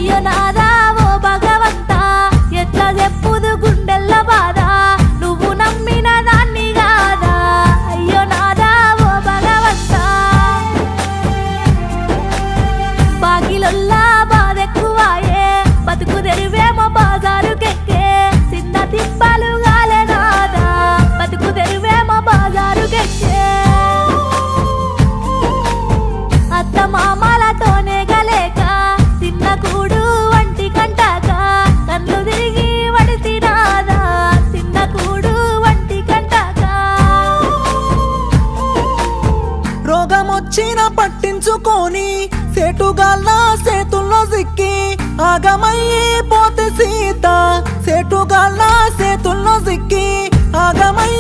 అయ్యో నాదా ఓ భగవంతా ఎట్లా చెప్పుదు గుండెల్ల బాధ నువ్వు నమ్మిన దాన్ని కాదా అయ్యో నాదా ఓ భగవంతా బాగిలొల్లా బాధెక్కువాయే బతుకు తెరువేమో బాజారుకెక్కే చిన్న తిప్పలు గాలే నాదా బతుకు తెరువేమో బాజారుకెక్కే అత్త మామలతోనే గలేక తిన్న కూడు వంటి కంటాక కళ్ళు తిరిగి వడితినాదా తిన్న కూడు వంటి కంటాక రోగమొచ్చిన పట్టించుకొని సేటుగాళ్ళ సేతుల్లో సిక్కి ఆగమయ్యి పోతే సీత సేటుగాళ్ళ సేతుల్లో సిక్కి ఆగమయ్యి